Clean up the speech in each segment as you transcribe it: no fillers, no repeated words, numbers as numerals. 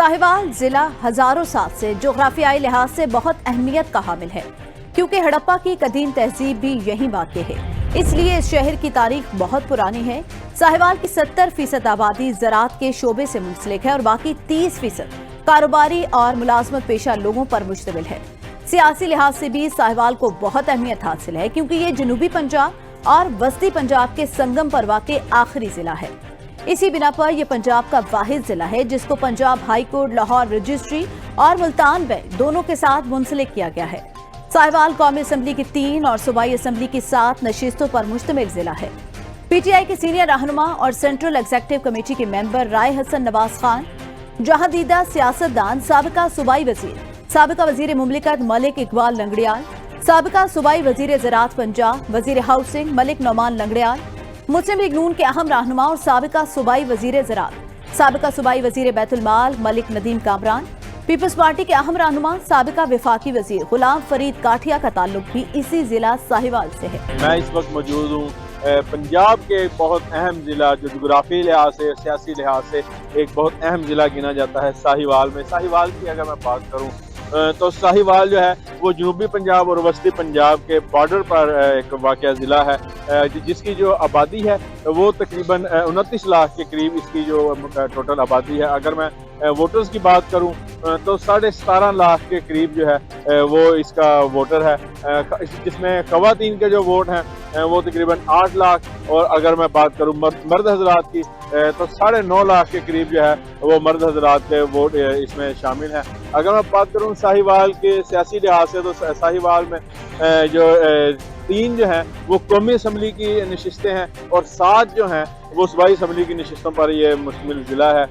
साहिवाल जिला हजारों साल से जोग्राफियाई लिहाज से बहुत अहमियत का हामिल है, क्योंकि हड़प्पा की कदीम तहजीब भी यहीं वाक़ है। इसलिए इस शहर की तारीख बहुत पुरानी है। साहिवाल की 70% आबादी ज़राअत के शोबे से मुंसलिक है और बाकी 30% कारोबारी और मुलाजमत पेशा लोगों पर मुश्तमिल है। सियासी लिहाज से भी साहिवाल को बहुत अहमियत हासिल है, क्योंकि ये जनूबी पंजाब और वस्ती पंजाब के संगम पर वाक़ आखिरी जिला है। इसी बिना पर यह पंजाब का वाहिद जिला है जिसको Punjab high court, Lahore registry और मुल्तान बेंच दोनों के साथ मुंसलिक किया गया है। साहिवाल कौमी असम्बली की 3 और सूबाई असम्बली की 7 नशिस्तों पर मुश्तमिल जिला है। पीटीआई के सीनियर रहनुमा और सेंट्रल एग्जीक्यूटिव कमेटी के मेंबर राय हसन नवाज खान, जहांदीदा सियासतदान साबिका सूबाई वजीर, साबिका वजीर मुमलिकत मलिक इकबाल लंगड़ियाल, साबिका सूबाई वजीर ज़राअत पंजाब, वजीर हाउसिंग मलिक नौमान लंगड़ियाल, मुस्लिम लीग नून के अहम रहनुमा और साबिका सूबाई वजीर ज़राअत, साबिका सूबाई वजीर बैतुल माल मलिक नदीम कामरान, पीपल्स पार्टी के अहम रहनुमा साबिका वफाकी वजीर गुलाम फरीद काठिया का ताल्लुक भी इसी जिला साहिवाल से है। मैं इस वक्त मौजूद हूँ पंजाब के बहुत अहम जिला, जो जोग्राफी लिहाज से, सियासी लिहाज से एक बहुत अहम जिला गिना जाता है, साहिवाल में। साहिवाल की अगर मैं बात करूँ तो साहिवाल जो है वो जनूबी पंजाब और वस्ती पंजाब के बॉर्डर पर एक वाक़या ज़िला है, जिसकी जो आबादी है वो तकरीबन 29 लाख के करीब इसकी जो टोटल आबादी है। अगर मैं वोटर्स की बात करूं तो 17.5 लाख के करीब जो है वो इसका वोटर है, जिसमें ख़वातीन के जो वोट हैं वो तकरीबन 8 लाख, और अगर मैं बात करूं मर्द हजरात की तो 9.5 लाख के करीब जो है वो मर्द हजरात के वोट इसमें शामिल हैं। अगर मैं बात करूं साहिवाल के सियासी लिहाज से तो साहिवाल में जो 3 जो हैं वो कौमी असम्बली की नशिस्तें हैं और 7 जो हैं वो सूबाई असम्बली की नशिस्तों पर ये मुश्तमिल ज़िला है।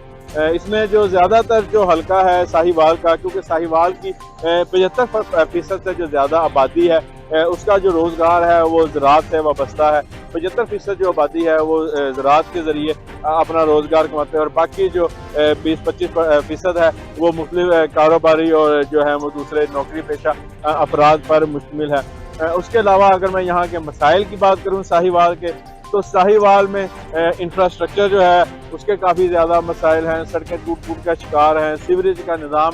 इसमें जो ज़्यादातर जो हल्का है साहिवाल का, क्योंकि साहिवाल की 75% से जो ज़्यादा आबादी है उसका जो रोज़गार है वो ज़राअत से वाबस्ता है। 75% जो आबादी है वो ज़राअत के ज़रिए अपना रोज़गार कमाते हैं और बाकी जो 20-25% है वो मुख्तलिफ कारोबारी और जो है वो दूसरे नौकरी पेशा अफराद पर मुश्तमिल है। उसके अलावा अगर मैं यहाँ के मसाइल की बात करूँ साहिवाल के, तो साहिवाल में इंफ्रास्ट्रक्चर जो है उसके काफ़ी ज़्यादा मसाइल हैं। सड़कें टूट का शिकार हैं, सीवरेज का निज़ाम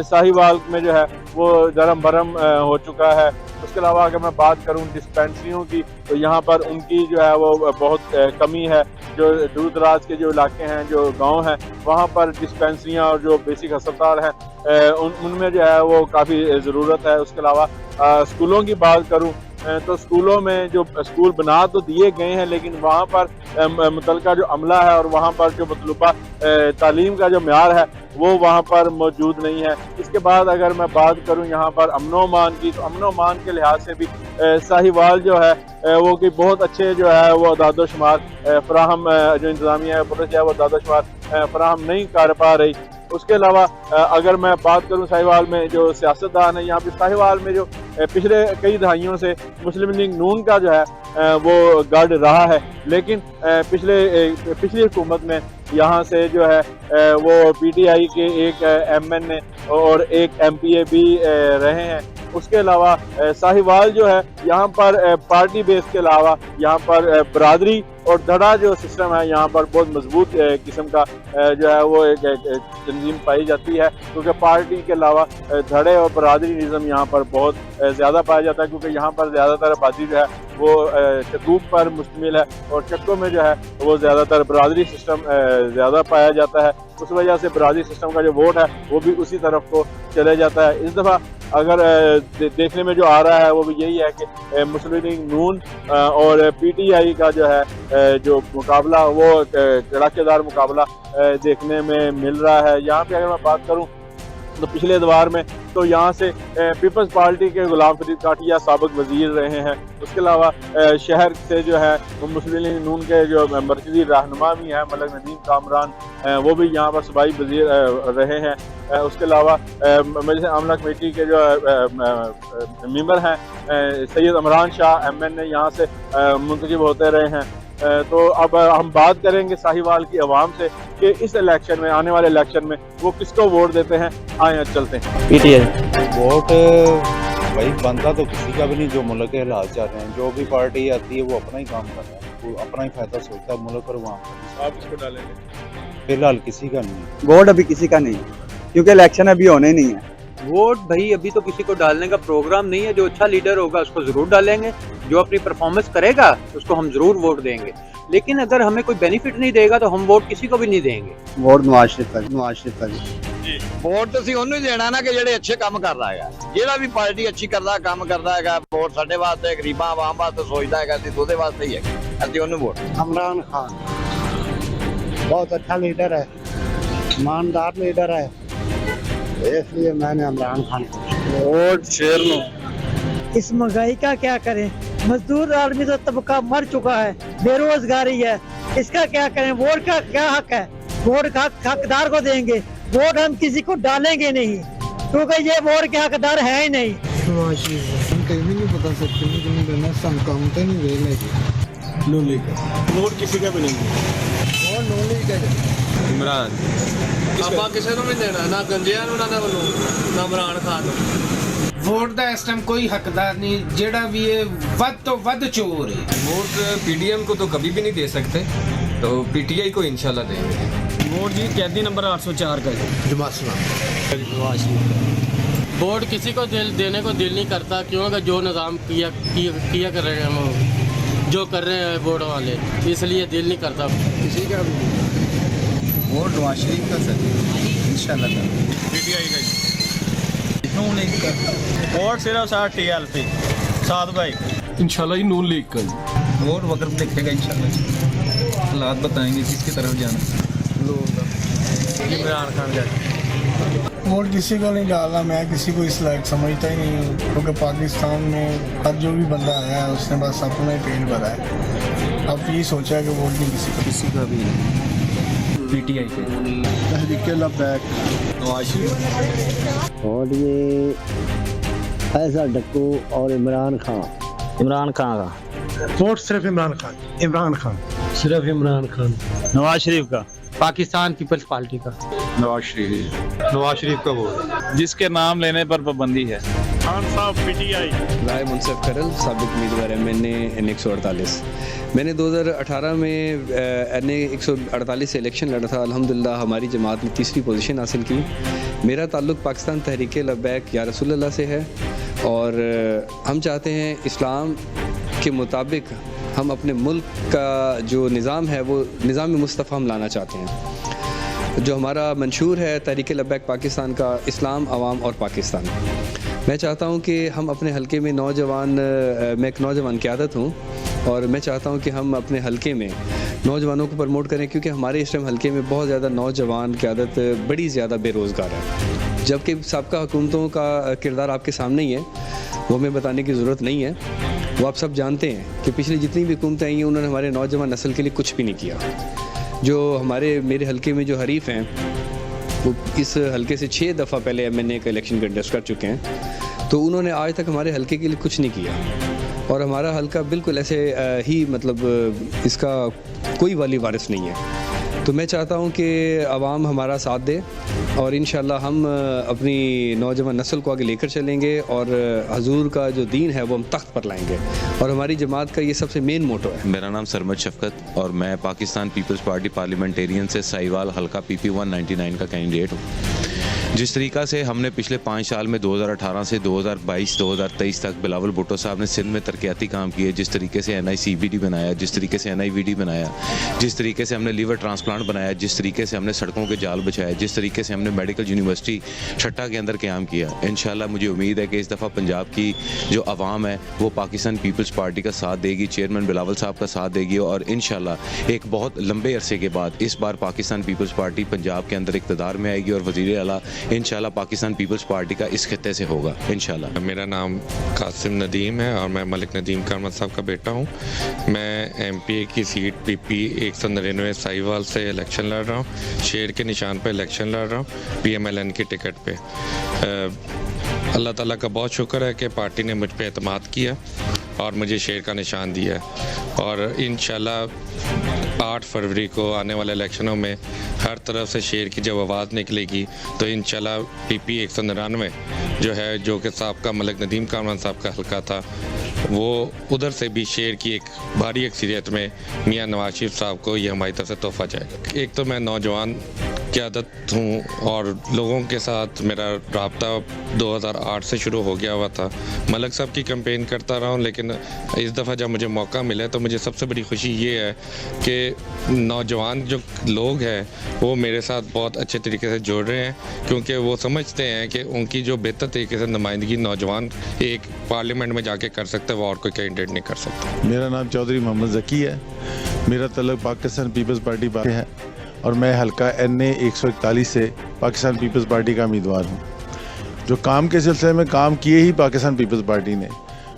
साहिवाल में जो है वो दरम भरम हो चुका है। उसके अलावा अगर मैं बात करूं डिस्पेंसरियों की, तो यहाँ पर उनकी जो है वो बहुत कमी है। जो दूर दराज के जो इलाके हैं, जो गांव हैं, वहाँ पर डिस्पेंसरियाँ और जो बेसिक अस्पताल हैं उनमें जो है वो काफ़ी ज़रूरत है। उसके अलावा स्कूलों की बात करूँ तो स्कूलों में जो स्कूल बना तो दिए गए हैं, लेकिन वहाँ पर मुतलका जो अमला है और वहाँ पर जो मतलूबा तालीम का जो म्यार है वो वहाँ पर मौजूद नहीं है। इसके बाद अगर मैं बात करूँ यहाँ पर अमन-ओ-अमान की, तो अमन-ओ-अमान के लिहाज से भी साहिवाल जो है वो कि बहुत अच्छे जो है वो दादोशुमार फराहम, जो इंतज़ामिया है पुलिस है वो दादोशुमार फराहम नहीं कर पा रही। उसके अलावा अगर मैं बात करूं साहिवाल में जो सियासतदान है, यहाँ पे साहिवाल में जो पिछले कई दहाइयों से मुस्लिम लीग नून का जो है वो गढ़ रहा है, लेकिन पिछली हुकूमत में यहाँ से जो है वो पीटीआई के एक एमएनए और एक एमपीए भी रहे हैं। उसके अलावा साहिवाल जो है यहाँ पर पार्टी बेस के अलावा यहाँ पर बरादरी और धड़ा जो सिस्टम है यहाँ पर बहुत मजबूत किस्म का जो है वो एक तंजीम पाई जाती है, क्योंकि पार्टी के अलावा धड़े और बरादरी निज़म यहाँ पर बहुत ज़्यादा पाया जाता है, क्योंकि यहाँ पर ज़्यादातर आबादी जो है वो चक्कूक पर मुश्तमिल है और चक्कों में जो है वो ज़्यादातर बरादरी सिस्टम ज़्यादा पाया जाता है। उस वजह से बरादरी सिस्टम का जो वोट है वो भी उसी तरफ को चले जाता है। इस दफ़ा अगर देखने में जो आ रहा है वो भी यही है कि मुस्लिम लीग नून और पीटीआई का जो है जो मुकाबला वो कड़ाकेदार मुकाबला देखने में मिल रहा है। यहाँ पे अगर मैं बात करूँ तो पिछले एतवार में तो यहाँ से पीपल्स पार्टी के गुलाम फरीद काठिया साबिक वजीर रहे हैं। उसके अलावा शहर से जो है मुस्लिम लीग नून के जो मरकजी रहनुमा भी हैं मलिक नदीम कामरान, वो भी यहाँ पर सूबाई वजीर रहे हैं। उसके अलावा मजलिस आमला कमेटी के जो मेंबर हैं सैयद इमरान शाह एमएनए यहाँ से मुंतखब होते रहे हैं। तो अब हम बात करेंगे साहिवाल की आवाम से कि इस इलेक्शन में, आने वाले इलेक्शन में वो किसको वोट देते हैं। आए चलते हैं। पीटीआई वोट भाई बनता तो किसी का भी नहीं, जो मुल्क के हालात चाह रहे हैं, जो भी पार्टी आती है वो अपना ही काम कर रहा है, वो अपना ही फायदा सोचता है मुल्क और वहाँ। आप इसको डालेंगे? फिलहाल किसी का नहीं, वोट अभी किसी का नहीं। क्योंकि इलेक्शन अभी होने नहीं है। वोट भाई अभी तो किसी को डालने का प्रोग्राम नहीं है। जो अच्छा लीडर होगा उसको जरूर डालेंगे, जो अपनी परफॉर्मेंस करेगा उसको हम जरूर वोट देंगे, लेकिन अगर हमें कोई बेनिफिट नहीं देगा तो हम वोट किसी को भी नहीं देंगे। वोट नवाज शरीफ का ਵੋਟ ਤੁਸੀਂ ਉਹਨੂੰ ਹੀ ਦੇਣਾ ਨਾ ਕਿ ਜਿਹੜੇ ਅੱਛੇ ਕੰਮ ਕਰਦਾ ਹੈਗਾ। ਜਿਹੜਾ ਵੀ ਪਾਰਟੀ ਅੱਛੀ ਕਰਦਾ ਕੰਮ ਕਰਦਾ ਹੈਗਾ, ਵੋਟ ਸਾਡੇ ਵਾਸਤੇ ਗਰੀਬਾਂ ਆਵਾਮ ਵਾਸਤੇ ਸੋਚਦਾ ਹੈਗਾ, ਅਸੀਂ ਉਹਦੇ ਵਾਸਤੇ ਹੀ ਹੈ, ਅਸੀਂ ਉਹਨੂੰ ਵੋਟ। इमरान खान बहुत अच्छा लीडर है, ईमानदार लीडर है, इसलिए मैंने इमरान खान को वोट शेर नो। इस महंगाई का क्या करें, मजदूर आदमी तो तबका मर चुका है, बेरोजगारी है, इसका क्या करें। वोट का क्या हक है, वोट का हकदार को देंगे, वोट हम किसी को डालेंगे नहीं, क्योंकि ये वोट के हकदार है ही नहीं। हम कहीं भी नहीं बता सकते नहीं देना, हम काम तो नहीं वेल नो लीग वोट किसी का भी नहीं, वो नो लीग है। ਇਮਰਾਨ ਆਪਾਂ ਕਿਸੇ ਨੂੰ ਵੀ ਦੇਣਾ ਨਾ, ਗੰਜਿਆਂ ਨੂੰ ਨਾ ਵੱਲੋਂ ਨਾ ਇਮਰਾਨ ਖਾਨ ਨੂੰ। ਵੋਟ ਦਾ ਇਸ ਟਾਈਮ ਕੋਈ ਹੱਕਦਾਰ नहीं, जेड़ा भी है ਵੱਧ ਤੋਂ ਵੱਧ चोर है। वोट पीडीएम को तो कभी भी नहीं दे सकते, तो पीटीआई को इंशाल्लाह देंगे। वोट जी कैदी नंबर 804 का वोट किसी को देने को दिल नहीं करता, क्योंकि जो निज़ाम किया कर रहे हैं हम, जो कर रहे हैं वोट वाले, इसलिए दिल नहीं करता किसी का भी। वोट नवाज शरीफ का सर इंशाल्लाह पीटीआई का वोट सिर्फ 60 टीएलपी साध भाई इंशाल्लाह ही नून लीग का वोट वक्त देखेगा इंशाल्लाह, हालात बताएंगे किसकी तरफ जाना। इमरान खान का वोट किसी को नहीं डालना, मैं किसी को इस लायक समझता ही नहीं हूँ, क्योंकि पाकिस्तान में अब जो भी बंदा आया है उसने बस अपना ही पेट भरा है। अब ये सोचा है कि वोट नहीं किसी का भी पीटीआई के तहरीक लबैक नवाज शरीफ। और ये फैसल डक्कू और इमरान खान का वोट सिर्फ इमरान खान सिर्फ इमरान खान। नवाज शरीफ का, पाकिस्तान पीपल्स पार्टी का नवाज शरीफ का वोट, जिसके नाम लेने पर पाबंदी है। खान साहब पीटीआई। राय मुनसिफ करल साबिक उम्मीदवार MNA NA 148। मैंने 2018 में NA 148 से इलेक्शन लड़ा था। अल्हम्दुलिल्लाह हमारी जमात ने तीसरी पोजीशन हासिल की। मेरा ताल्लुक़ पाकिस्तान तहरीक लब्बैक या रसूलुल्लाह से है, और हम चाहते हैं इस्लाम के मुताबिक हम अपने मुल्क का जो निज़ाम है वो निज़ाम मुस्तफ़ा हम लाना चाहते हैं। जो हमारा मंशूर है तहरीक लब्बैक पाकिस्तान का, इस्लाम, अवाम और पाकिस्तान। मैं चाहता हूँ कि हम अपने हलके में मैं एक नौजवान क़यादत हूँ, और मैं चाहता हूँ कि हम अपने हलके में नौजवानों को प्रमोट करें, क्योंकि हमारे इस टाइम हलके में बहुत ज़्यादा नौजवान क़यादत बड़ी ज़्यादा बेरोज़गार है, जबकि साबका हुकूमतों का किरदार आपके सामने ही है, वो हमें बताने की ज़रूरत नहीं है। वो आप सब जानते हैं कि पिछली जितनी भी हुकूमतें आई हैं उन्होंने हमारे नौजवान नस्ल के लिए कुछ भी नहीं किया। जो मेरे हलके में जो हरीफ हैं वो इस हलके से 6 दफ़ा पहले MNA का इलेक्शन कंटेस्ट कर चुके हैं, तो उन्होंने आज तक हमारे हलके के लिए कुछ नहीं किया, और हमारा हलका बिल्कुल ऐसे ही मतलब इसका कोई वाली वारिस नहीं है। तो मैं चाहता हूँ कि आवाम हमारा साथ दे, और इंशाल्लाह हम अपनी नौजवान नस्ल को आगे लेकर चलेंगे, और हजूर का जो दीन है वो हम तख्त पर लाएंगे, और हमारी जमात का ये सबसे मेन मोटो है। मेरा नाम सरमद शफकत, और मैं पाकिस्तान पीपल्स पार्टी पार्लियामेंटेरियन से साहिवाल हल्का PP 199 का कैंडिडेट हूँ। जिस तरीक़ा से हमने पिछले 5 साल में 2018 से 2022-2023 तक बिलावल भुट्टो साहब ने सिंध में तरक्याती काम किए, जिस तरीके से NICBD बनाया, जिस तरीके से NIVD बनाया, जिस तरीके से हमने लीवर ट्रांसप्लांट बनाया, जिस तरीके से हमने सड़कों के जाल बचाए, जिस तरीके से हमने मेडिकल यूनिवर्सिटी छट्टा के अंदर क़याम किया, इंशाल्लाह मुझे उम्मीद है कि इस दफ़ा पंजाब की जो आवाम है वो पाकिस्तान पीपल्स पार्टी का साथ देगी, चेयरमैन बिलावल साहब का साथ देगी, और इंशाल्लाह एक बहुत लंबे अरसे के बाद इस बार पाकिस्तान पीपल्स पार्टी पंजाब के अंदर इक़्तिदार में आएगी, और वज़ीर आला इंशाल्लाह पाकिस्तान पीपल्स पार्टी का इस खित्ते से होगा इंशाल्लाह। मेरा नाम कासिम नदीम है, और मैं मलिक नदीम कारमत साहब का बेटा हूँ। मैं MPA की सीट PP 199 साहिवाल से इलेक्शन लड़ रहा हूँ, शेर के निशान पर इलेक्शन लड़ रहा हूँ, PMLN की टिकट पे। अल्लाह ताला का बहुत शुक्र है कि पार्टी ने मुझ पर एतमाद किया और मुझे शेर का निशान दिया है, और इंशाल्लाह 8 फरवरी को आने वाले इलेक्शनों में हर तरफ से शेर की जब आवाज़ निकलेगी तो इंशाल्लाह PP 199 जो है, जो कि साहब मलिक नदीम कारमन साहब का हल्का था, वो उधर से भी शेर की एक भारी अक्सरियत में मियां नवाज शरीफ साहब को ये हमारी तरफ से तोहफा जाएगा। एक तो मैं नौजवान क़यादत हूँ और लोगों के साथ मेरा रब्ता 2008 से शुरू हो गया हुआ था। मलिक साहब की कैंपेन करता रहा हूँ, लेकिन इस दफ़ा जब मुझे मौका मिला तो मुझे सबसे बड़ी खुशी ये है कि नौजवान जो लोग हैं वो मेरे साथ बहुत अच्छे तरीके से जुड़ रहे हैं, क्योंकि वो समझते हैं कि उनकी जो बेहतर तरीके से नुमाइंदगी नौजवान एक पार्लियामेंट में जाके कर सकते हैं, वो और कोई कैंडिडेट नहीं कर सकता। मेरा नाम चौधरी मोहम्मद ज़की है। मेरा तल्लुक़ पाकिस्तान पीपल्स पार्टी से है और मैं हल्का NA 141 से पाकिस्तान पीपल्स पार्टी का उम्मीदवार हूँ। जो काम के सिलसिले में काम किए ही पाकिस्तान पीपल्स पार्टी ने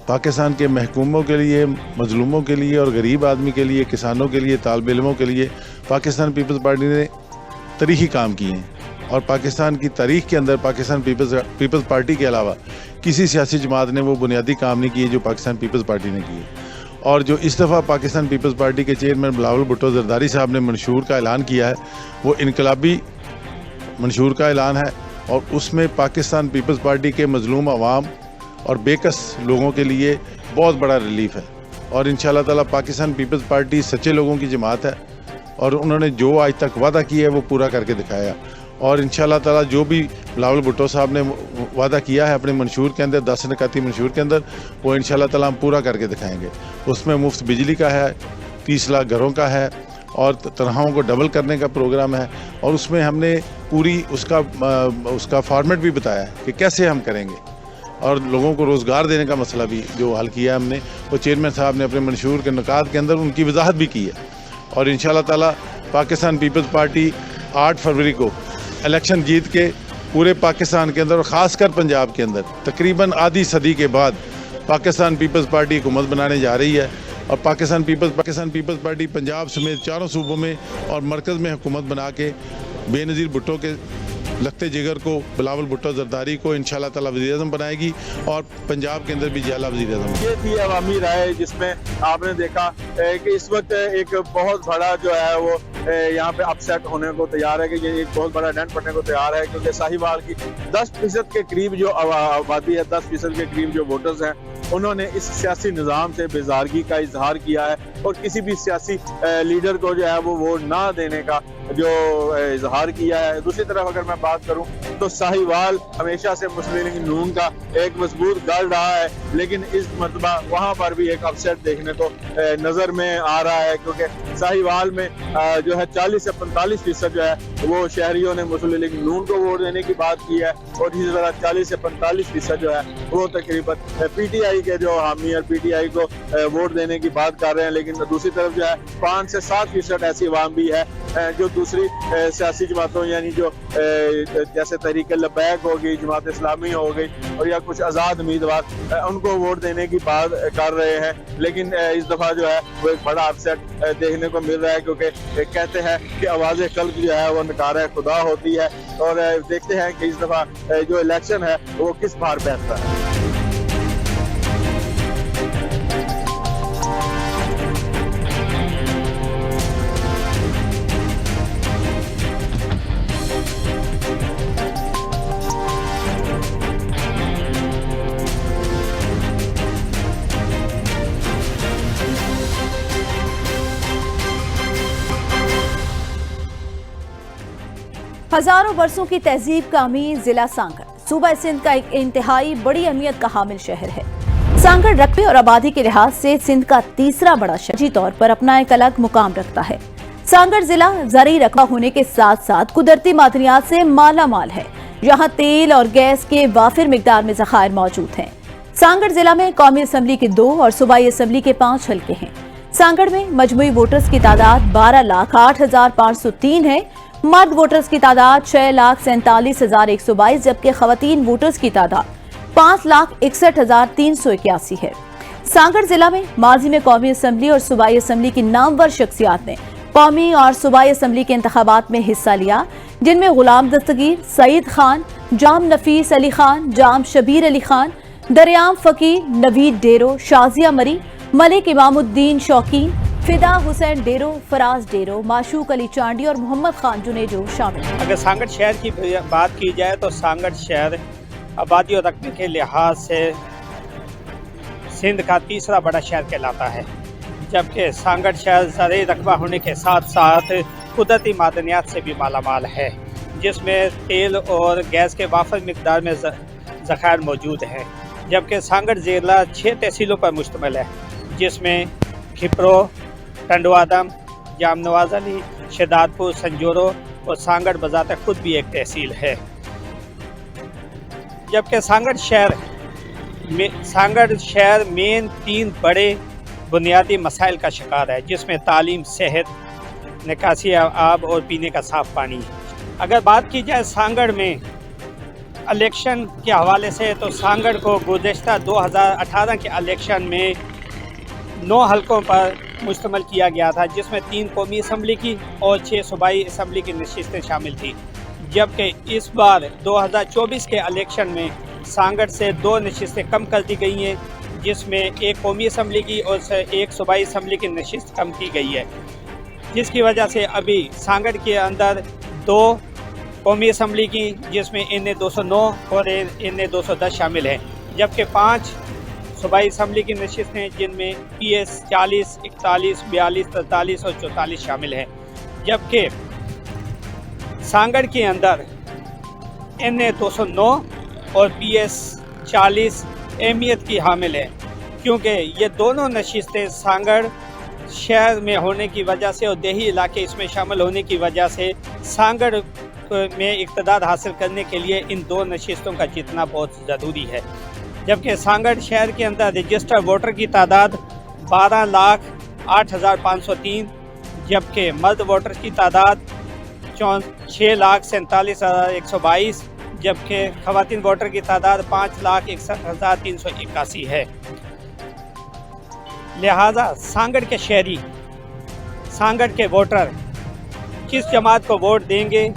पाकिस्तान के महकूमों के लिए, मजलूमों के लिए और गरीब आदमी के लिए, किसानों के लिए, तालिब इल्मों के लिए पाकिस्तान पीपल्स पार्टी ने तारीखी काम किए हैं। और पाकिस्तान की तारीख के अंदर पाकिस्तान पीपल्स पार्टी के अलावा किसी सियासी जमात ने वो बुनियादी काम नहीं किए जो पाकिस्तान पीपल्स पार्टी ने किए। और जो इस दफ़ा पाकिस्तान पीपल्स पार्टी के चेयरमैन बिलावल भुट्टो ज़रदारी साहब ने मंशूर का ऐलान किया है, वो इनकलाबी मंशूर का ऐलान है और उसमें पाकिस्तान पीपल्स पार्टी के मजलूम अवाम और बेकस लोगों के लिए बहुत बड़ा रिलीफ है। और इंशाअल्लाह ताला पाकिस्तान पीपल्स पार्टी सच्चे लोगों की जमात है और उन्होंने जो आज तक वादा किया है वो पूरा करके दिखाया। और इंशाअल्लाह ताला जो भी बिलावल भुट्टो साहब ने वादा किया है अपने मंशूर के अंदर, 10 नकाती मंशूर के अंदर, वो इंशाअल्लाह ताला हम पूरा करके दिखाएंगे। उसमें मुफ्त बिजली का है, 30 लाख घरों का है और तनख्वाहों को डबल करने का प्रोग्राम है। और उसमें हमने पूरी उसका फॉर्मेट भी बताया है कि कैसे हम करेंगे और लोगों को रोज़गार देने का मसला भी जो हल किया हमने, वो चेयरमैन साहब ने अपने मंशूर के नुकात के अंदर उनकी वजाहत भी की है। और इंशाअल्लाह ताला पाकिस्तान पीपल्स पार्टी 8 फरवरी को इलेक्शन जीत के पूरे पाकिस्तान के अंदर और ख़ासकर पंजाब के अंदर तकरीबन आधी सदी के बाद पाकिस्तान पीपल्स पार्टी हुकूमत बनाने जा रही है। और पाकिस्तान पीपल्स पार्टी पंजाब समेत 4 सूबों में और मरकज़ में हुकूमत बना के बेनज़ीर भुट्टो के लगते जिगर को, बिलावल भुट्टो ज़रदारी को इंशाअल्लाह ताला वज़ीर आज़म बनाएगी और पंजाब के अंदर भी जाला वज़ीर आज़म। ये थी अवामी राय जिसमें आपने देखा कि इस वक्त एक बहुत बड़ा जो है वो यहाँ पे अपसेट होने को तैयार है कि ये एक बहुत बड़ा डेंट पड़ने को तैयार है, क्योंकि साहिवाल की 10% के करीब जो आबादी है, 10% के करीब जो वोटर्स हैं, उन्होंने इस सियासी निज़ाम से बेजारगी का इजहार किया है और किसी भी सियासी लीडर को जो है वो वोट ना देने का जो इजहार किया है। दूसरी तरफ अगर मैं बात करूं तो साहिवाल हमेशा से मुस्लिम लीग नून का एक मजबूत गढ़ रहा है, लेकिन इस मरतबा वहां पर भी एक अपसेट देखने को नजर में आ रहा है, क्योंकि साहिवाल में जो है 40 से 45% जो है वो शहरियों ने मुस्लिम लीग नून को वोट देने की बात की है और इसी तरह 40 से 45% जो है वो तकरीबन PTI के जो हामी और PTI को वोट देने की बात कर रहे हैं। लेकिन दूसरी तरफ जो है 5 से 7% ऐसी अवाम भी है जो दूसरी सियासी जमातों यानी जो जैसे तहरीक लबैक हो गई, जमात इस्लामी हो गई और या कुछ आज़ाद उम्मीदवार उनको वोट देने की बात कर रहे हैं। लेकिन इस दफ़ा जो है वो एक बड़ा अपसेट देखने को मिल रहा है, क्योंकि कहते हैं कि आवाज़ कल्ब जो है वो नकार खुदा होती है। और देखते हैं कि इस दफ़ा जो इलेक्शन है वो किस बार बैठता है। हजारों वर्षों की तहजीब का अमीर जिला सांगड़ सूबा सिंध का एक इंतहाई बड़ी अहमियत का हामिल शहर है। सांगड़ रकबे और आबादी के लिहाज से सिंध का तीसरा बड़ा शहर जी तौर पर अपना एक अलग मुकाम रखता है। सांगड़ जिला ज़रूरी रकबा होने के साथ साथ कुदरती मादनियात से माला माल है। यहाँ तेल और गैस के वाफिर मिकदार में ज़खायर मौजूद हैं। सांगड़ जिला में कौमी असम्बली के 2 और सूबाई असम्बली के 5 हल्के हैं। सांगड़ में मजमूई वोटर्स की तादाद 12,08,503 है। मर्द वोटर्स की तादाद 6,47,122 जबकि खवातीन वोटर्स की तादाद 5,61,381 है। सांगड़ जिला में माजी में कौमी असम्बली और सूबाई असम्बली की नामवर शख्सियात ने कौमी और सूबाई असम्बली के इंतखाबात में हिस्सा लिया, जिनमें गुलाम दस्तगीर, सईद खान, जाम नफीस अली खान, जाम शबीर अली खान, दरियाम फकीर, नवीद डेरो, शाजिया मरी, मलिक इमामुद्दीन शौकीन, फिदा हुसैन डेरो, फराज डेरो, माशूक अली चांडी और मोहम्मद खान जुनेजो शामिल हैं। अगर सांगड़ शहर की बात की जाए तो सांगड़ शहर आबादी और रकबे के लिहाज से सिंध का तीसरा बड़ा शहर कहलाता है, जबकि सांगड़ शहर ज़रूरी रकबा होने के साथ साथ कुदरती मादनियात से भी मालामाल है, जिसमें तेल और गैस के वाफर मिकदार में ज़खायर मौजूद हैं। जबकि सांगड़ ज़िला 6 तहसीलों पर मुश्तमिल है, जिसमें खिपरो, टंडवादम, जामनवाज अली, शहदादपुर, संजोरो और सांगड़ बजाते खुद भी एक तहसील है। जबकि सांगड़ शहर मेन 3 बड़े बुनियादी मसाइल का शिकार है, जिसमें तालीम, सेहत, निकासी आब और पीने का साफ़ पानी है। अगर बात की जाए सांगड़ में इलेक्शन के हवाले से, तो सांगड़ को गुज़श्ता 2018 के इलेक्शन में 9 हलकों पर मुश्तमिल किया गया था, जिसमें 3 कौमी असम्बली की और 6 सूबाई असम्बली की नशिस्तें शामिल थी। जबकि इस बार 2024 के इलेक्शन में सांगड़ से 2 नशिस्तें कम कर दी गई हैं, जिसमें 1 कौमी असम्बली की और 1 सूबाई असम्बली की नशिस्त कम की गई है, जिसकी वजह से अभी सांगड़ के अंदर 2 कौमी असम्बली की, जिसमें NA 209 और NA 210 शामिल हैं, जबकि 5 सूबाई असम्बली की नशिस्तें, जिनमें PS 40, 41, 42, 43 और 44 शामिल हैं। जबकि सांगड़ के अंदर NA 209 और PS 40 अहमियत की हामिल है, क्योंकि ये दोनों नशिस्तें सांगड़ शहर में होने की वजह से और देही इलाके इसमें शामिल होने की वजह से सांगड़ में इक़्तिदार हासिल करने के लिए इन 2 नशिस्तों का जीतना बहुत ज़रूरी है। जबकि सांगड़ शहर के अंदर रजिस्टर्ड वोटर की तादाद 12,08,503, जबकि मर्द वोटर की तादाद 6,47,122, जबकि ख़वातीन वोटर की तादाद 5,61,381 है। लिहाजा सांगड़ के शहरी, सांगड़ के वोटर किस जमात को वोट देंगे,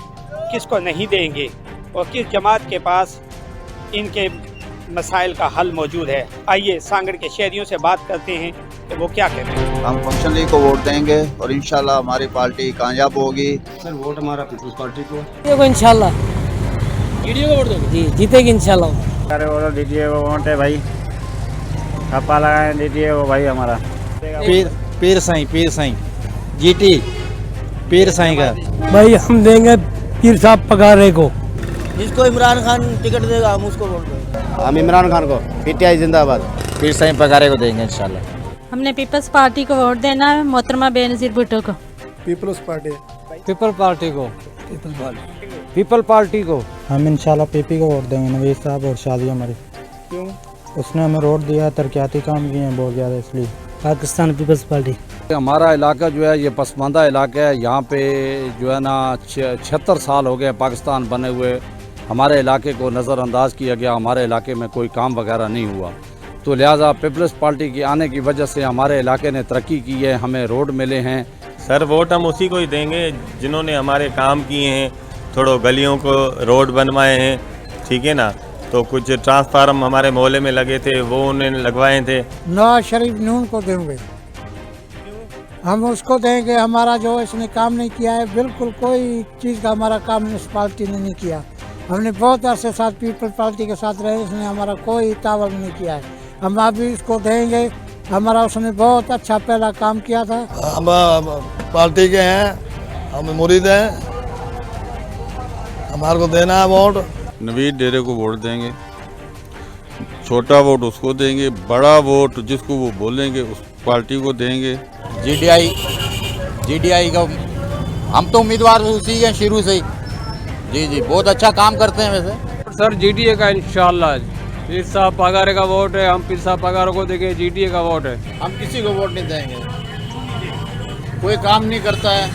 किसको नहीं देंगे और किस जमात के पास इनके मसाइल का हल मौजूद है। आइए सांगड़ के शहरियों से बात करते हैं कि वो क्या कहते हैं। हम फंक्शन लीग को वोट देंगे और इंशाल्लाह हमारी पार्टी कामयाब होगी। सर वोट हमारा पीपल्स पार्टी को इंशाल्लाह डीडीए को वोट दोगे? जी जीतेगी इंशाल्लाह। अरे वो डीडीए को वोट है भाई, छापा लगाए डीडीए को भाई हमारा। पीर साईं जीटी पीर साईं का भाई हम देंगे पीर साहब पगारे को। जिसको इमरान खान टिकट देगा हम उसको वोट देंगे। हम इमरान खान को, PTI जिंदाबाद, पीर साईं पगारे को देंगे इंशाल्लाह। हमने पीपल्स पार्टी को वोट देना है, मोहतरमा बेनज़ीर भुट्टो को। पीपल्स पार्टी पीपल पार्टी को। पीपल पार्टी को। हम इंशाल्लाह PP को वोट देंगे, नवीद साहब और शादी हमारी। क्यों? उसने हमें रोड दिया, तरक्याती काम किए हैं बहुत ज़्यादा, इसलिए। पाकिस्तान पीपल्स पार्टी। हमारा इलाका जो है ये पसमानदा इलाका है, यहाँ पे जो है ना 76 साल हो गए पाकिस्तान बने हुए। हमारे इलाके को नज़रअंदाज किया गया, हमारे इलाके में कोई काम वगैरह नहीं हुआ, तो लिहाजा पीपल्स पार्टी के आने की वजह से हमारे इलाके ने तरक्की की है, हमें रोड मिले हैं। सर वोट हम उसी को ही देंगे जिन्होंने हमारे काम किए हैं, थोड़ो गलियों को रोड बनवाए हैं, ठीक है ना। तो कुछ ट्रांसफार्म हमारे मोहल्ले में लगे थे, वो उन्होंने लगवाए थे। नवाज शरीफ नून को देंगे, हम उसको देंगे। हमारा जो इसने काम नहीं किया है, बिल्कुल कोई चीज़ का हमारा काम म्यूनसिपालिटी ने नहीं किया। हमने बहुत अरसे साथ पीपल पार्टी के साथ रहे, इसने हमारा कोई तावन नहीं किया है। हम अभी इसको देंगे, हमारा उसने बहुत अच्छा पहला काम किया था। हम पार्टी के हैं, हम मुरीद हैं, हमारे को देना है वोट। नवीद डेरे को वोट देंगे, छोटा वोट उसको देंगे, बड़ा वोट जिसको वो बोलेंगे उस पार्टी को देंगे। GDI का हम तो उम्मीदवार उसी के शुरू से ही। जी बहुत अच्छा काम करते हैं वैसे। सर GDA का इंशाल्लाह पीर साहब पगारे का वोट है, हम पीर साहब पगारों को देंगे, GDA का वोट है। हम किसी को वोट नहीं देंगे, कोई काम नहीं करता है,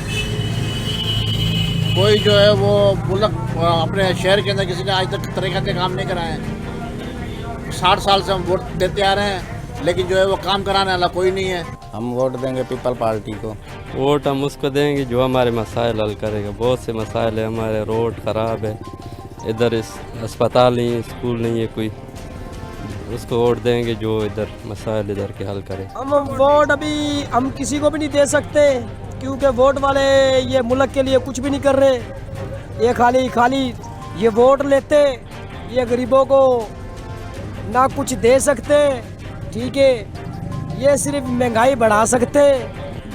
कोई जो है वो मुल्क अपने शहर के अंदर किसी ने आज तक तरीके से काम नहीं कराए हैं। 60 साल से हम वोट देते आ रहे हैं, लेकिन जो है वो काम कराने वाला कोई नहीं है। हम वोट देंगे पीपल पार्टी को। वोट हम उसको देंगे जो हमारे मसाइल हल करेगा। बहुत से मसाइल है हमारे, रोड ख़राब है, इधर इस अस्पताल नहीं है, स्कूल नहीं है कोई, उसको वोट देंगे जो इधर मसाइल इधर के हल करे। हम वोट अभी हम किसी को भी नहीं दे सकते, क्योंकि वोट वाले ये मुल्क के लिए कुछ भी नहीं कर रहे। ये खाली ये वोट लेते, ये गरीबों को ना कुछ दे सकते, ठीक है, ये सिर्फ महंगाई बढ़ा सकते।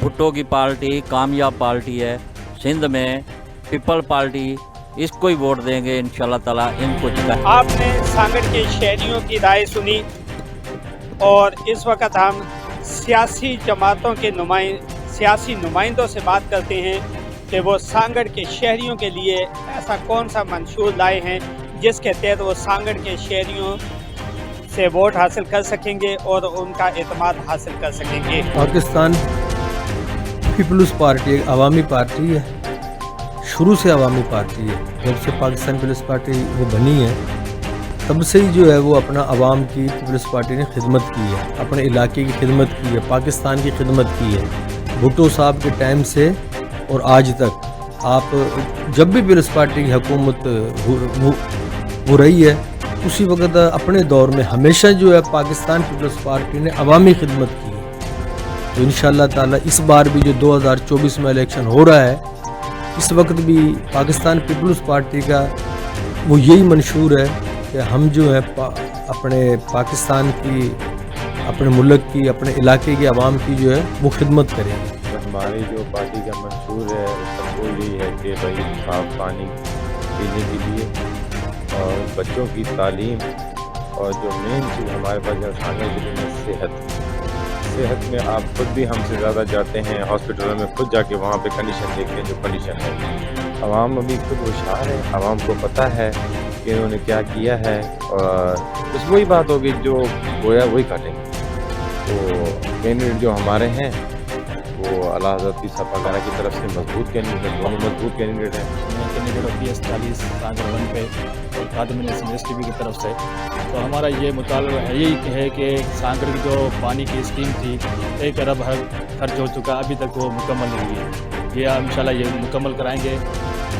भुट्टो की पार्टी कामयाब पार्टी है, सिंध में पीपल पार्टी इसको ही वोट देंगे इंशाल्लाह ताला। इनको जिता। आपने सांगड़ के शहरियों की राय सुनी और इस वक्त हम सियासी जमातों के सियासी नुमाइंदों से बात करते हैं कि वो सांगड़ के शहरियों के लिए ऐसा कौन सा मंशूर लाए हैं जिसके तहत वो सांगड़ के शहरियों से वोट हासिल कर सकेंगे और उनका एतमाद हासिल कर सकेंगे। पाकिस्तान पीपल्स पार्टी एक अवामी पार्टी है, शुरू से अवामी पार्टी है। जब से पाकिस्तान पीपल्स पार्टी वो बनी है तब से ही जो है वो अपना अवाम की पीपल्स पार्टी ने खिदमत की है, अपने इलाके की खिदमत की है, पाकिस्तान की खिदमत की है। भुट्टो साहब के टाइम से और आज तक आप जब भी पीपल्स पार्टी की हुकूमत हो रही है उसी वक्त अपने दौर में हमेशा जो है पाकिस्तान पीपल्स पार्टी ने अवामी खिदमत की है। तो इंशाअल्लाह ताला इस बार भी जो 2024 में इलेक्शन हो रहा है इस वक्त भी पाकिस्तान पीपल्स पार्टी का वो यही मंशूर है कि हम जो है अपने पाकिस्तान की, अपने मुल्क की, अपने इलाके के अवाम की जो है वो खिदमत करेंगे। हमारी जो पार्टी का मंशूर है उसका वो यही है कि भाई साफ पानी पीने के लिए और बच्चों की तालीम और जो मेन चीज़ हमारे पास जो सांगड़ जिले में सेहत में आप खुद भी हमसे ज़्यादा जाते हैं हॉस्पिटलों में, खुद जाके वहाँ पे कंडीशन देखते हैं जो कंडीशन है। आवाम अभी खुद होशियार है, आवाम को पता है कि उन्होंने क्या किया है और बस वही बात होगी जो बोया वही काटेंगे। तो कैंडिडेट जो हमारे हैं वो आला हज़रत ईसा वगैरह की तरफ से मजबूत कैंडिडेट है, दोनों मजबूत कैंडिडेट हैं। कैंडिडेट ऑफ PS40 सांगड़ 1 पे और खादिम STB की तरफ से। तो हमारा ये मुतालबा यही है कि सांगड़ की जो पानी की स्कीम थी 1 अरब खर्च हो चुका, अभी तक वो मुकम्मल नहीं हुई। ये इंशाल्लाह ये मुकम्मल कराएंगे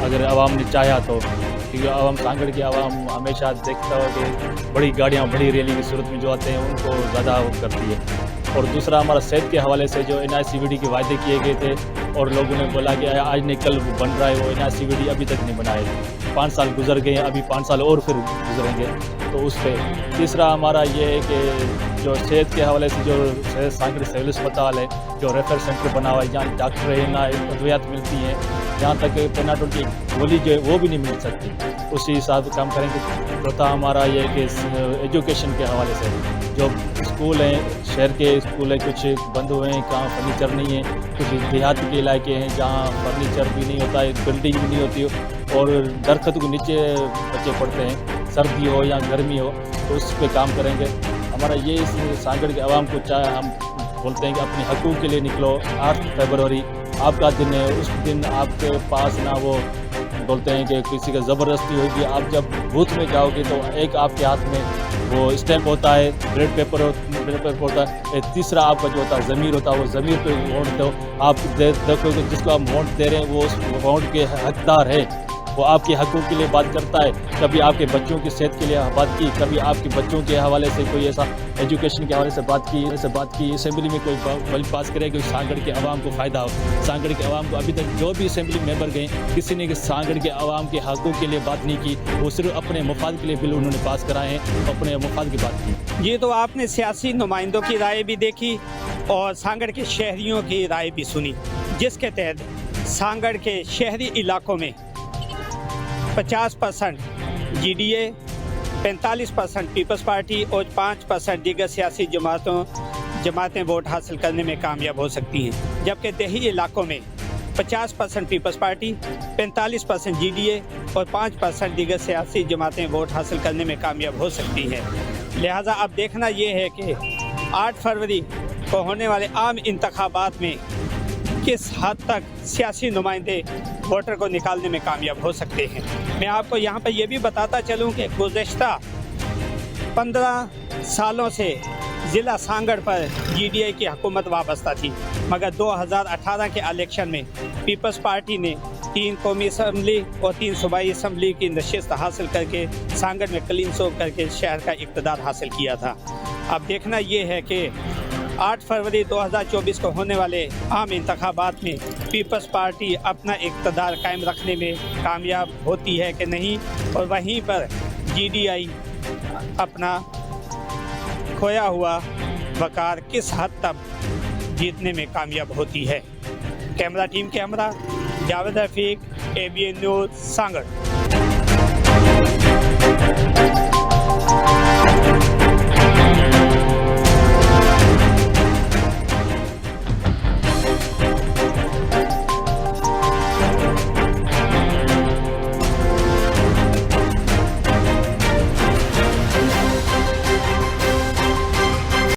अगर आवाम ने चाहा तो, क्योंकि आवाम सांगड़ की आवाम हमेशा देखता हो कि बड़ी गाड़ियाँ बड़ी रैली की सूरत में जो आते हैं उनको ज़्यादा करती है। और दूसरा हमारा सेहत के हवाले से जो NICVD के वायदे किए गए थे और लोगों ने बोला कि आज नहीं कल बन रहा है, वो NICVD अभी तक नहीं बनाए। 5 साल गुजर गए, अभी 5 साल और फिर गुजरेंगे। तो उस पर तीसरा हमारा ये है कि जो सेहत के हवाले से जो सांगड़ सिविल अस्पताल है, जो रेफर सेंटर बना हुआ है जहाँ डॉक्टर है ना अद्वियात मिलती हैं, जहाँ तक पेनाडोल की गोली जो है वो भी नहीं मिल सकती, उसी हिसाब से काम करेंगे। चौथा हमारा ये कि एजुकेशन के हवाले से जो स्कूल हैं, शहर के स्कूल हैं कुछ बंद हुए हैं, कहाँ फर्नीचर नहीं है, कुछ देहात के इलाके हैं जहाँ फर्नीचर भी नहीं होता है, बिल्डिंग भी नहीं होती और दरख्त के नीचे बच्चे पढ़ते हैं, सर्दी हो या गर्मी हो, तो उस पर काम करेंगे। हमारा ये सांगड़ के आवाम को चाहे हम बोलते हैं कि अपने हकूक़ के लिए निकलो। 8 फरवरी आपका दिन है, उस दिन आपके पास ना वो बोलते हैं कि किसी का ज़बरदस्ती होगी, आप जब बूथ में जाओगे तो एक आपके हाथ में वो स्टैम्प होता है, ब्रेड पेपर होता है, तीसरा आपका जो होता है ज़मीर होता है, वो ज़मीर पे वोट दो। आप देखोगे जिसको आप वोट दे रहे हैं वो उस वोट के हकदार है, वो आपके हकूक़ के लिए बात करता है। कभी आपके बच्चों की सेहत के लिए बात की, कभी आपके बच्चों के हवाले से कोई ऐसा एजुकेशन के हवाले से बात की। असेंबली में कोई बिल पास करे कि सांगड़ के आवाम को फ़ायदा हो। सांगड़ के आवाम को अभी तक जो भी असेंबली मेंबर गए किसी ने सांगड़ के आवाम के हकूक़ के लिए बात नहीं की, वो सिर्फ अपने मफाद के लिए बिल उन्होंने पास कराए हैं, अपने मफाद की बात की। ये तो आपने सियासी नुमाइंदों की राय भी देखी और सांगड़ के शहरियों की राय भी सुनी, जिसके तहत सांगड़ के शहरी इलाकों में 50% GDA, 45% पीपल्स पार्टी और 5% दीगर सियासी जमातें वोट हासिल करने में कामयाब हो सकती हैं, जबकि देही इलाकों में 50% पीपल्स पार्टी, 45% GDA और 5% दीगर सियासी जमातें वोट हासिल करने में कामयाब हो सकती हैं। लिहाजा अब देखना ये है कि 8 फरवरी को होने वाले आम इंतखाबात में किस हद तक सियासी नुमाइंदे वोटर को निकालने में कामयाब हो सकते हैं। मैं आपको यहाँ पर यह भी बताता चलूँ कि गुज़श्ता 15 सालों से ज़िला सांगड़ पर GDA की हुकूमत वाबस्ता थी, मगर 2018 के इलेक्शन में पीपल्स पार्टी ने 3 कौमी असम्बली और 3 सूबाई असम्बली की नशिस्त हासिल करके सांगड़ में क्लीन स्वीप करके शहर का इक़्तिदार हासिल किया था। अब देखना ये है कि 8 फरवरी 2024 को होने वाले आम इंतखाबात में पीपल्स पार्टी अपना इक़्तिदार कायम रखने में कामयाब होती है कि नहीं, और वहीं पर GDI अपना खोया हुआ वकार किस हद तक जीतने में कामयाब होती है। कैमरा टीम के हमरा जावेद रफीक, ABN न्यूज़, सांगड़।